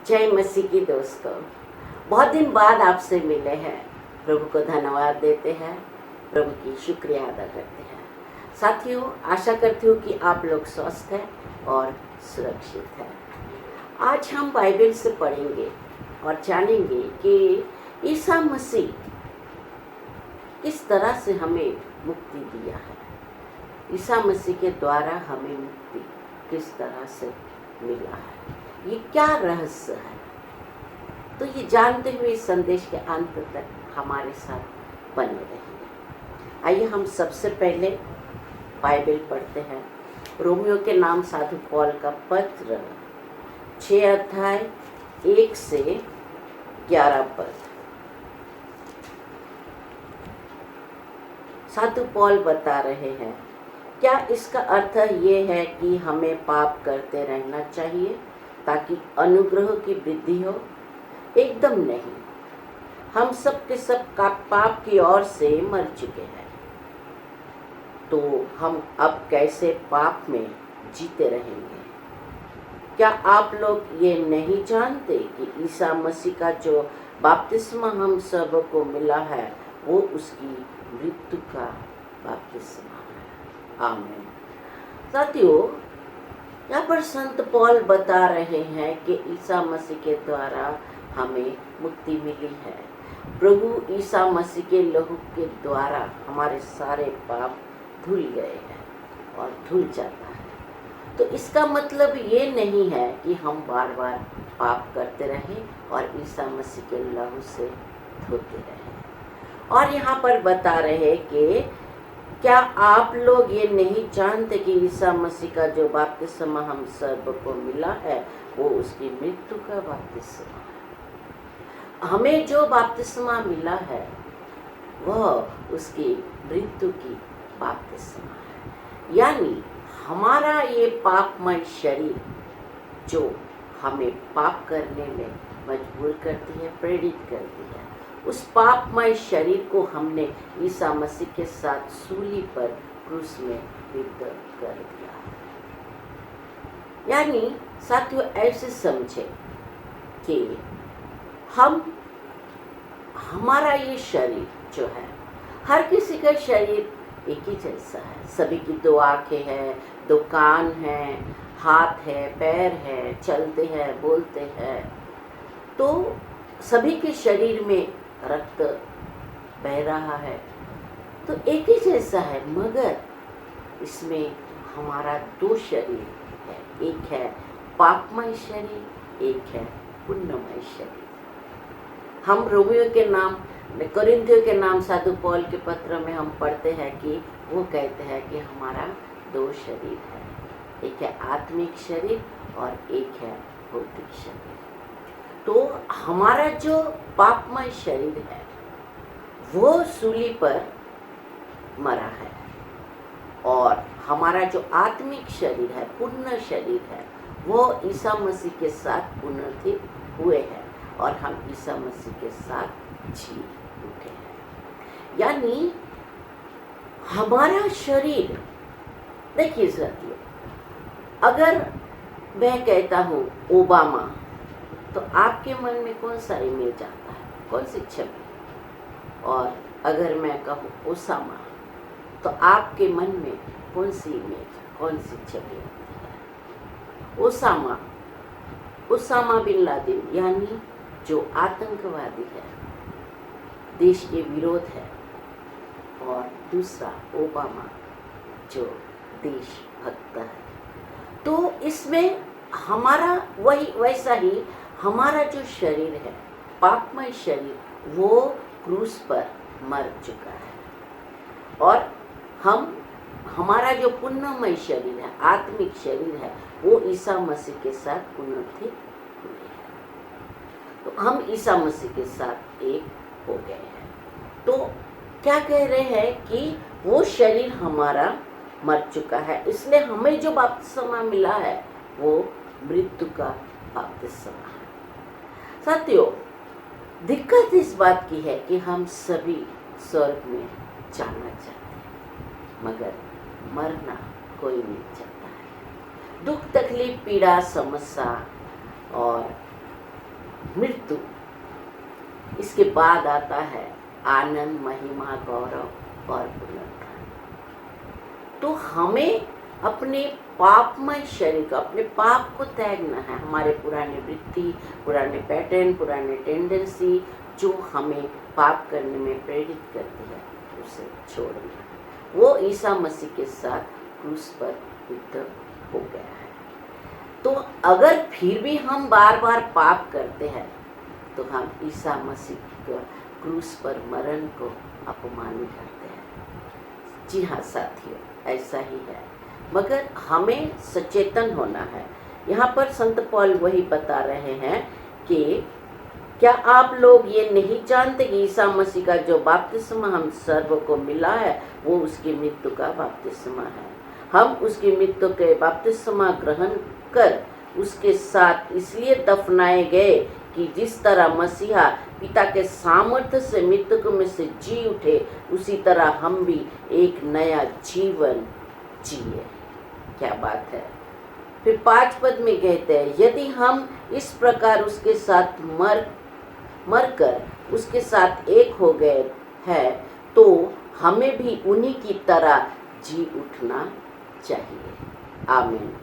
जय मसीह की दोस्तों, बहुत दिन बाद आपसे मिले हैं। प्रभु को धन्यवाद देते हैं, प्रभु की शुक्रिया अदा करते हैं। साथियों, आशा करती हूँ कि आप लोग स्वस्थ हैं और सुरक्षित हैं। आज हम बाइबल से पढ़ेंगे और जानेंगे कि ईसा मसीह किस तरह से हमें मुक्ति दिया है। ईसा मसीह के द्वारा हमें मुक्ति किस तरह से मिला है, ये क्या रहस्य है। तो ये जानते हुए इस संदेश के अंत तक हमारे साथ बने रहेंगे। आइए हम सबसे पहले बाइबल पढ़ते हैं। रोमियो के नाम साधु पौल का पत्र 6 अध्याय 1 से 11 पद। साधु पौल बता रहे हैं, क्या इसका अर्थ ये है कि हमें पाप करते रहना चाहिए ताकि अनुग्रह की वृद्धि हो? एकदम नहीं। हम सब के सब का पाप की ओर से मर चुके हैं, तो हम अब कैसे पाप में जीते रहेंगे? क्या आप लोग ये नहीं जानते कि ईसा मसीह का जो बपतिस्मा हम सब को मिला है वो उसकी मृत्यु का बपतिस्मा है। आमीन। साथियों, यहाँ पर संत पौल बता रहे हैं कि ईसा मसीह के द्वारा हमें मुक्ति मिली है। प्रभु ईसा मसीह के लहू के द्वारा हमारे सारे पाप धुल गए हैं और धुल जाता है। तो इसका मतलब ये नहीं है कि हम बार बार पाप करते रहें और ईसा मसीह के लहू से धोते रहें। और यहाँ पर बता रहे कि क्या आप लोग ये नहीं जानते कि ईसा मसीह का जो बपतिस्मा हम सब को मिला है वो उसकी मृत्यु का बपतिस्मा है। हमें जो बपतिस्मा मिला है वह उसकी मृत्यु की बपतिस्मा है। यानी हमारा ये पापमय शरीर जो हमें पाप करने में मजबूर करती है, प्रेरित करती है, उस पापमय शरीर को हमने ईसा मसीह के साथ सूली पर क्रूस में विद्ध कर दिया। यानी साथियों, ऐसे समझे कि हमारा ये शरीर जो है, हर किसी का शरीर एक ही जैसा है। सभी की 2 आँखें हैं, 2 कान हैं, हाथ है, पैर है, चलते हैं, बोलते हैं। तो सभी के शरीर में रक्त बह रहा है, तो एक ही जैसा है। मगर इसमें हमारा 2 शरीर है, एक है पापमय शरीर, एक है पुण्यमय शरीर। हम रोमियो के नाम, कोरिन्थियों के नाम साधु पौल के पत्र में हम पढ़ते हैं कि वो कहते हैं कि हमारा 2 शरीर है, एक है आत्मिक शरीर और एक है भौतिक शरीर। तो हमारा जो पापमय शरीर है वो सूली पर मरा है, और हमारा जो आत्मिक शरीर है, पुण्य शरीर है, वो ईसा मसीह के साथ पुनरुत्थित हुए हैं और हम ईसा मसीह के साथ जी उठे हैं। यानी हमारा शरीर, देखिए साथियों, अगर मैं कहता हूँ ओबामा, तो आपके मन में कौन सा इमेज आता है, कौन सी छवि? और अगर मैं कहूँ ओसामा, तो आपके मन में कौन सी इमेज, कौन सी छवि आती है? ओसामा बिन लादेन, यानी जो आतंकवादी है, देश के विरोध है, और दूसरा ओबामा जो देशभक्त है। तो इसमें हमारा वैसा ही हमारा जो शरीर है, पापमय शरीर, वो क्रूस पर मर चुका है, और हमारा जो पुण्यमय शरीर है, आत्मिक शरीर है, वो ईसा मसीह के साथ पुनरुत्थित हुए हैं। तो हम ईसा मसीह के साथ एक हो गए हैं। तो क्या कह रहे हैं कि वो शरीर हमारा मर चुका है, इसलिए हमें जो बपतिस्मा मिला है वो मृत्यु का बपतिस्मा है। साथियों, दिक्कत इस बात की है कि हम सभी स्वर्ग में जाना चाहते हैं, मगर मरना कोई नहीं चाहता है। दुख, तकलीफ, पीड़ा, समस्या और मृत्यु, इसके बाद आता है आनंद, महिमा, गौरव और पुनरुत्थान। तो हमें अपने पापमय शरीर को, अपने पाप को त्यागना है। हमारे पुराने वृत्ति, पुराने पैटर्न, पुराने टेंडेंसी जो हमें पाप करने में प्रेरित करती है, उसे छोड़ना है। वो ईसा मसीह के साथ क्रूस पर युद्ध हो गया है। तो अगर फिर भी हम बार बार पाप करते हैं तो हम ईसा मसीह के क्रूस पर मरण को अपमानित करते हैं। जी हाँ साथियों, ऐसा ही है, मगर हमें सचेतन होना है। यहाँ पर संत पौल वही बता रहे हैं कि क्या आप लोग ये नहीं जानते कि ईसा मसीह का जो बपतिस्मा हम सर्व को मिला है वो उसकी मृत्यु का बपतिस्मा है। हम उसकी मृत्यु के बपतिस्मा ग्रहण कर उसके साथ इसलिए दफनाए गए कि जिस तरह मसीहा पिता के सामर्थ्य से मृत्यु में से जी उठे, उसी तरह हम भी एक नया जीवन जिए। क्या बात है। फिर 5 पद में कहते हैं, यदि हम इस प्रकार उसके साथ मरकर उसके साथ एक हो गए हैं तो हमें भी उन्हीं की तरह जी उठना चाहिए। आमीन।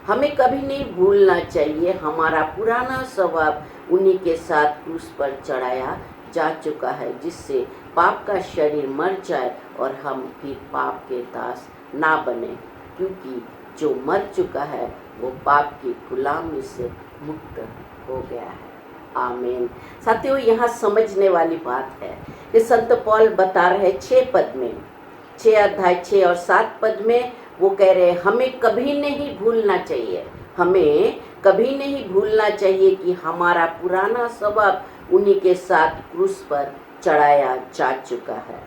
हमें कभी नहीं भूलना चाहिए हमारा पुराना स्वभाव उन्हीं के साथ क्रूस पर चढ़ाया जा चुका है, जिससे पाप का शरीर मर जाए और हम फिर पाप के दास ना बने, क्योंकि जो मर चुका है वो पाप की गुलामी से मुक्त हो गया है। आमीन। साथियों, यहाँ समझने वाली बात है कि संत पौल बता रहे 6 पद में, 6 अध्याय 6 और 7 पद में वो कह रहे हैं हमें कभी नहीं भूलना चाहिए, हमें कभी नहीं भूलना चाहिए कि हमारा पुराना स्वभाव उन्हीं के साथ क्रूस पर चढ़ाया जा चुका है,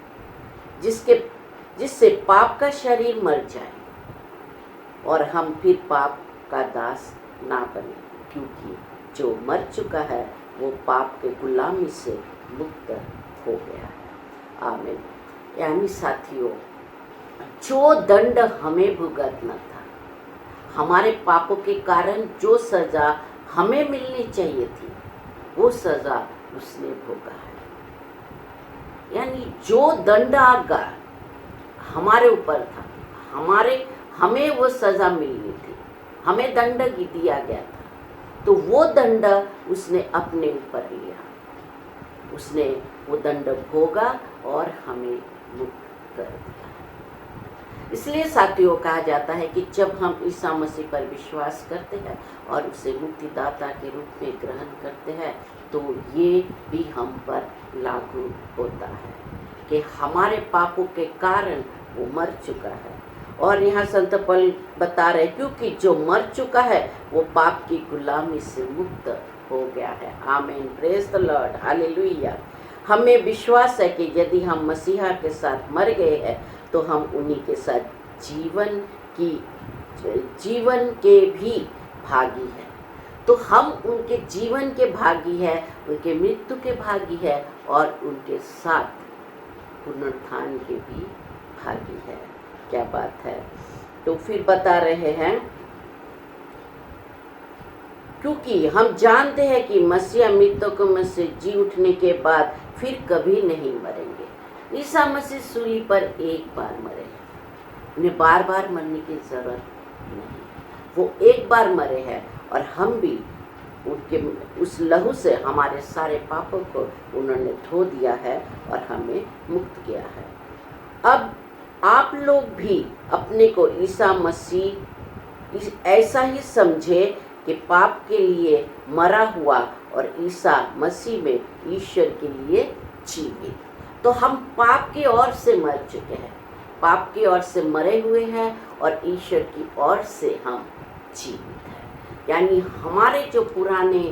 जिससे पाप का शरीर मर जाए और हम फिर पाप का दास ना बने, क्योंकि जो मर चुका है वो पाप के गुलामी से मुक्त हो गया है। आमीन। यानी साथियों, जो दंड हमें भुगतना था, हमारे पापों के कारण जो सजा हमें मिलनी चाहिए थी, वो सजा उसने भोगा है। यानी जो दंड आगा हमारे ऊपर था, हमें वो सजा मिलनी थी, हमें दंड दिया गया था, तो वो दंड उसने अपने ऊपर लिया, उसने वो दंड भोगा और हमें मुक्त कर दिया। इसलिए साथियों कहा जाता है कि जब हम ईसा मसीह पर विश्वास करते हैं और उसे मुक्तिदाता के रूप में ग्रहण करते हैं, तो ये भी हम पर लागू होता है कि हमारे पापों के कारण वो मर चुका है। और यहाँ संत पौल बता रहे क्योंकि जो मर चुका है वो पाप की गुलामी से मुक्त हो गया है। आमीन। Praise the Lord. हालेलुया। हमें विश्वास है कि यदि हम मसीहा के साथ मर गए हैं तो हम उन्हीं के साथ जीवन के भी भागी हैं। तो हम उनके जीवन के भागी हैं, उनके मृत्यु के भागी हैं और उनके साथ पुनरुत्थान के भी भागी हैं। क्या बात है। तो फिर बता रहे हैं क्योंकि हम जानते हैं कि मसीहा मृतकों में से जी उठने के बाद फिर कभी नहीं मरेंगे। ईसा मसीह सूली पर एक बार मरे, उन्हें बार बार मरने की जरूरत नहीं, वो एक बार मरे हैं और हम भी उनके उस लहू से हमारे सारे पापों को उन्होंने धो दिया है और हमें मुक्त किया है। अब आप लोग भी अपने को ईसा मसीह ऐसा ही समझे कि पाप के लिए मरा हुआ और ईसा मसीह में ईश्वर के लिए जीवित। तो हम पाप की ओर से मर चुके हैं, पाप की ओर से मरे हुए हैं और ईश्वर की ओर से हम जीवित हैं। यानी हमारे जो पुराने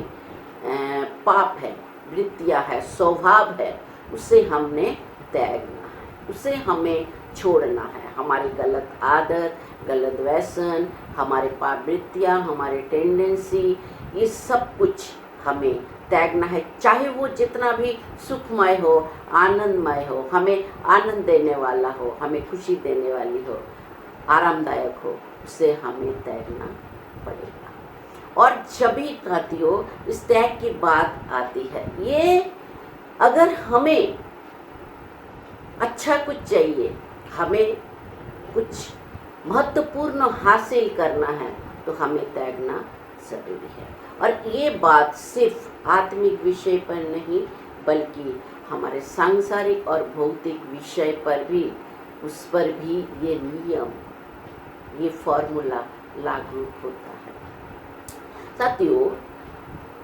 पाप है, वृत्तियाँ है, स्वभाव है, उसे हमने त्यागना है, उसे हमें छोड़ना है। हमारी गलत आदत, गलत व्यसन, हमारे पाप वृत्तियाँ, हमारे टेंडेंसी, ये सब कुछ हमें त्यागना है। चाहे वो जितना भी सुखमय हो, आनंदमय हो, हमें आनंद देने वाला हो, हमें खुशी देने वाली हो, आरामदायक हो, उसे हमें त्यागना पड़ेगा। और जभी साथियों इस त्याग की बात आती है, ये अगर हमें अच्छा कुछ चाहिए, हमें कुछ महत्वपूर्ण हासिल करना है, तो हमें त्यागना जरूरी है। और ये बात सिर्फ आत्मिक विषय पर नहीं, बल्कि हमारे सांसारिक और भौतिक विषय पर भी, उस पर भी ये नियम, ये फॉर्मूला लागू होता है। साथियों,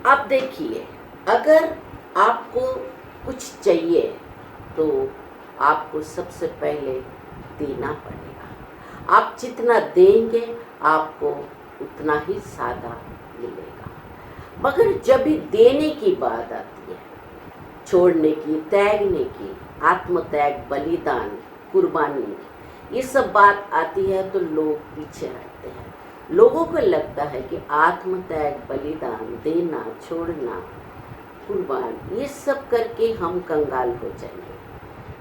आप देखिए, अगर आपको कुछ चाहिए तो आपको सबसे पहले देना पड़ेगा। आप जितना देंगे आपको उतना ही ज़्यादा मिलेगा। मगर जब भी देने की बात आती है, छोड़ने की, त्यागने की, आत्मत्याग, बलिदान, कुर्बानी, ये सब बात आती है तो लोग पीछे हटते हैं। लोगों को लगता है कि आत्मत्याग, बलिदान, देना, छोड़ना, कुर्बान, ये सब करके हम कंगाल हो जाएंगे।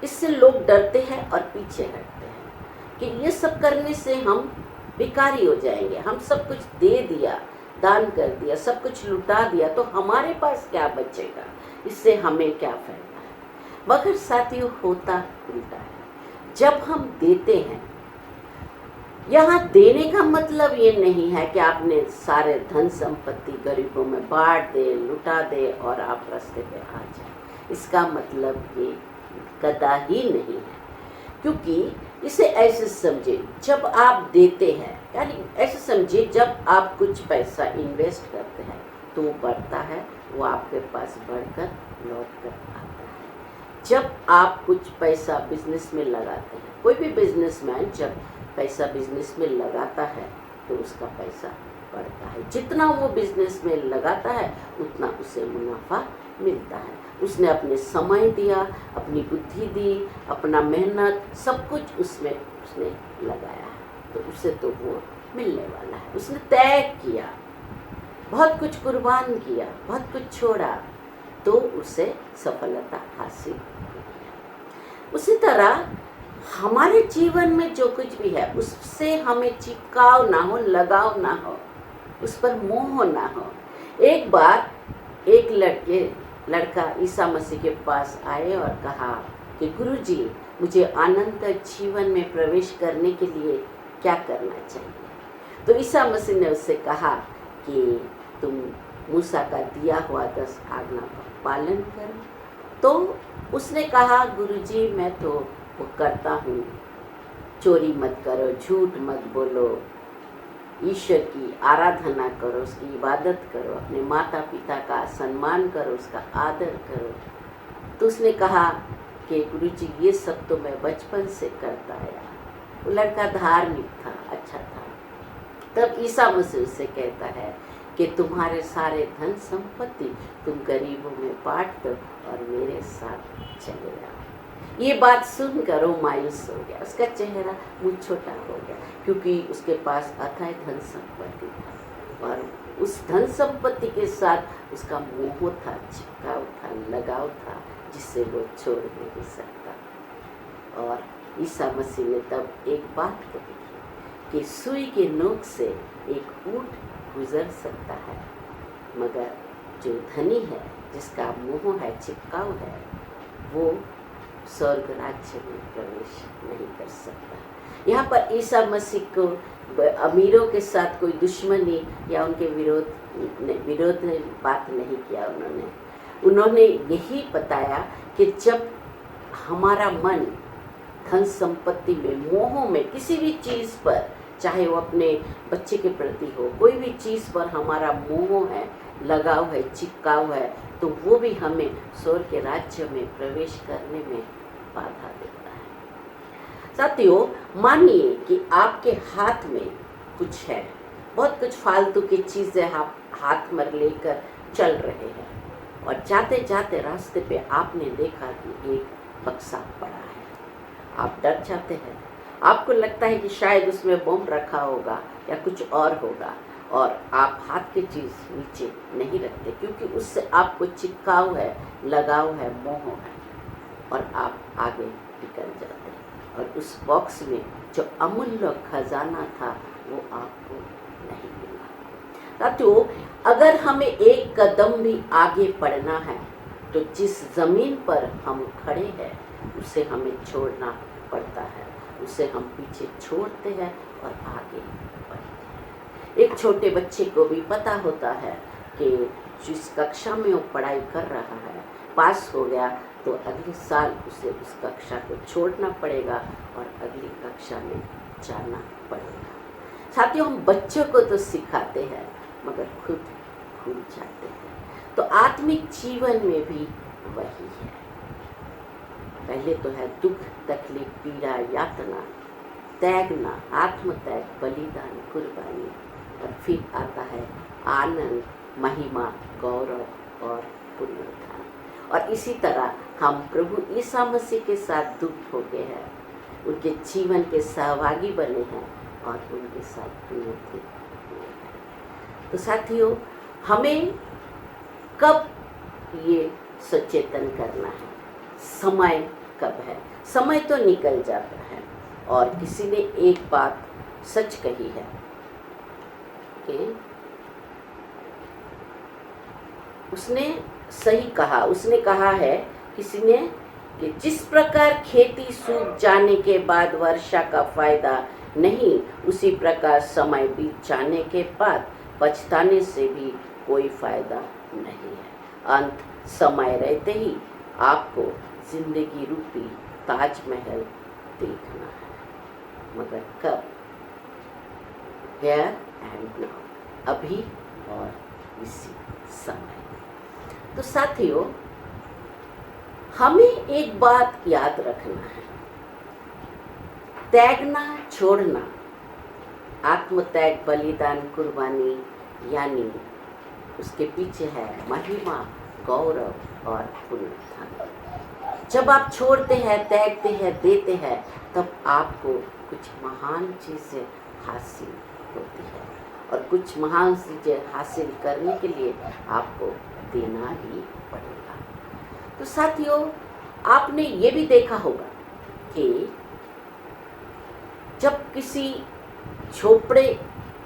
इससे लोग डरते हैं और पीछे हटते हैं कि ये सब करने से हम भिखारी हो जाएंगे। हम सब कुछ दे दिया, दान कर दिया, सब कुछ लुटा दिया, तो हमारे पास क्या बचेगा, इससे हमें क्या फायदा है। मगर साथियों, होता उल्टा है। जब हम देते हैं, यहाँ देने का मतलब ये नहीं है कि आपने सारे धन संपत्ति गरीबों में बांट दे, लुटा दे और आप रास्ते पे आ जाए। इसका मतलब ये कदा ही नहीं है। क्योंकि इसे ऐसे समझे, जब आप देते हैं, यानी ऐसे समझे जब आप कुछ पैसा इन्वेस्ट करते हैं तो वो बढ़ता है, वो आपके पास बढ़कर लौट कर आता है। जब आप कुछ पैसा बिजनेस में लगाते हैं, कोई भी बिजनेसमैन जब पैसा बिजनेस में लगाता है तो उसका पैसा बढ़ता है। जितना वो बिजनेस में लगाता है उतना उसे मुनाफा मिलता है। उसने अपने समय दिया, अपनी बुद्धि दी, अपना मेहनत, सब कुछ उसमें उसने लगाया है, तो उसे तो वो मिलने वाला है। उसने त्याग किया, बहुत कुछ कुर्बान किया, बहुत कुछ छोड़ा, तो उसे सफलता हासिल हुई। उसी तरह हमारे जीवन में जो कुछ भी है उससे हमें चिपकाव ना हो, लगाव ना हो, उस पर मोह ना हो। एक बार एक लड़का ईसा मसीह के पास आए और कहा कि गुरुजी, मुझे अनंत जीवन में प्रवेश करने के लिए क्या करना चाहिए। तो ईसा मसीह ने उससे कहा कि तुम मूसा का दिया हुआ 10 आज्ञा का पालन करो। तो उसने कहा, गुरुजी मैं तो वो करता हूँ, चोरी मत करो, झूठ मत बोलो, ईश्वर की आराधना करो, उसकी इबादत करो, अपने माता पिता का सम्मान करो, उसका आदर करो। तो उसने कहा कि गुरुजी ये सब तो मैं बचपन से करता आया। वो लड़का धार्मिक था, अच्छा था। तब ईसा मसीह उससे कहता है कि तुम्हारे सारे धन संपत्ति तुम गरीबों में बांट दो और मेरे साथ चले आओ। ये बात सुनकर वो मायूस हो गया, उसका चेहरा मुँह छोटा हो गया, क्योंकि उसके पास अथाह धन संपत्ति था और उस धन संपत्ति के साथ उसका मोह था, चिपकाव था, लगाव था, जिससे वो छोड़ नहीं सकता। और ईसा मसीह ने तब एक बात कही कि सुई के नोक से एक ऊंट गुजर सकता है, मगर जो धनी है, जिसका मोह है, चिपकाव है, वो स्वर्ग राज्य में प्रवेश नहीं कर सकता। यहाँ पर ईसा मसीह को अमीरों के साथ कोई दुश्मनी या उनके विरोध में बात नहीं किया। उन्होंने यही बताया कि जब हमारा मन धन संपत्ति में, मोह में, किसी भी चीज़ पर, चाहे वो अपने बच्चे के प्रति हो, कोई भी चीज़ पर हमारा मोह है, लगाव है, चिपकाव है, तो वो भी हमें स्वर्ग के राज्य में प्रवेश करने में बाधा देता है। साथियों, मानिए कि आपके हाथ में कुछ है, बहुत कुछ फालतू की चीज़ें आप हाथ में लेकर चल रहे हैं और जाते जाते रास्ते पे आपने देखा कि एक बक्सा पड़ा है। आप डर जाते हैं, आपको लगता है कि शायद उसमें बम रखा होगा या कुछ और होगा, और आप हाथ की चीज़ नीचे नहीं रखते, क्योंकि उससे आपको चिपकाव है, लगाव है, मोह है, और आप आगे निकल जाते हैं। और उस बॉक्स में जो अमूल्य खजाना था वो आपको नहीं मिला। साथियों, अगर हमें एक कदम भी आगे बढ़ना है तो जिस ज़मीन पर हम खड़े हैं उसे हमें छोड़ना पड़ता है, उसे हम पीछे छोड़ते हैं और आगे बढ़ते हैं। एक छोटे बच्चे को भी पता होता है कि जिस कक्षा में वो पढ़ाई कर रहा है, पास हो गया तो अगले साल उसे उस कक्षा को छोड़ना पड़ेगा और अगली कक्षा में जाना पड़ेगा। साथियों, हम बच्चों को तो सिखाते हैं मगर खुद भूल जाते हैं। तो आत्मिक जीवन में भी वही है। पहले तो है दुख, तकलीफ, पीड़ा, यातना, त्यागना, आत्मत्याग, बलिदान, कुर्बानी, और फिर आता है आनंद, महिमा, गौरव और पुनरुत्थान। और इसी तरह हम प्रभु ईसा मसीह के साथ दुख हो गए हैं, उनके जीवन के सहभागी बने हैं और उनके साथ उन्नति हुए हैं। तो साथियों, हमें कब ये सचेतन करना है, समय कब है? समय तो निकल जाता है। और किसी ने एक बात सच कही है कि उसने सही कहा, उसने कहा है किसी ने कि जिस प्रकार खेती सूख जाने के बाद वर्षा का फायदा नहीं, उसी प्रकार समय बीत जाने के बाद पछताने से भी कोई फायदा नहीं है। अंत समय रहते ही आपको जिंदगी रूपी ताजमहल देखना है, मगर कब? हियर एंड नाउ, अभी और इसी समय। तो साथियों, हमें एक बात याद रखना है, त्यागना, छोड़ना, आत्मत्याग, बलिदान, कुर्बानी, यानी उसके पीछे है महिमा, गौरव और पुनरुत्थान। जब आप छोड़ते हैं, त्यागते हैं, देते हैं, तब आपको कुछ महान चीज़ें हासिल होती है। और कुछ महान चीज़ें हासिल करने के लिए आपको देना ही पड़ेगा। तो साथियों, आपने ये भी देखा होगा कि जब किसी झोपड़े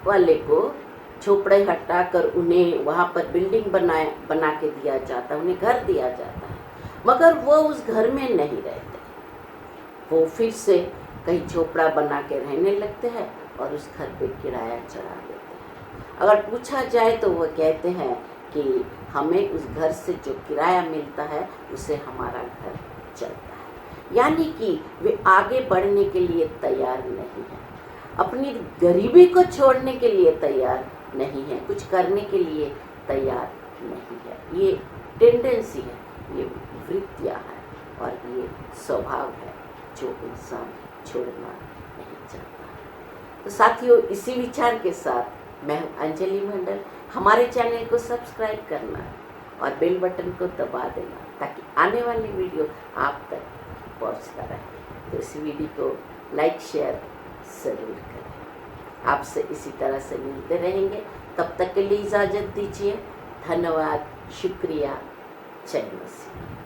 वाले को झोपड़े हटाकर उन्हें वहाँ पर बिल्डिंग बना के दिया जाता है, उन्हें घर दिया जाता है, मगर वो उस घर में नहीं रहते, वो फिर से कहीं झोपड़ा बना के रहने लगते हैं और उस घर पे किराया चढ़ा देते हैं। अगर पूछा जाए तो वो कहते हैं कि हमें उस घर से जो किराया मिलता है उससे हमारा घर चलता है। यानी कि वे आगे बढ़ने के लिए तैयार नहीं है, अपनी गरीबी को छोड़ने के लिए तैयार नहीं है, कुछ करने के लिए तैयार नहीं है। ये टेंडेंसी है, ये वृत्तियाँ है और ये स्वभाव है जो इंसान छोड़ना नहीं चाहता। तो साथियों, इसी विचार के साथ मैं अंजलि मंडल, हमारे चैनल को सब्सक्राइब करना और बेल बटन को दबा देना ताकि आने वाली वीडियो आप तक पहुंचता रहे। तो इस वीडियो को लाइक शेयर ज़रूर करें। आपसे इसी तरह से मिलते रहेंगे, तब तक के लिए इजाज़त दीजिए। धन्यवाद, शुक्रिया, जय मसीह।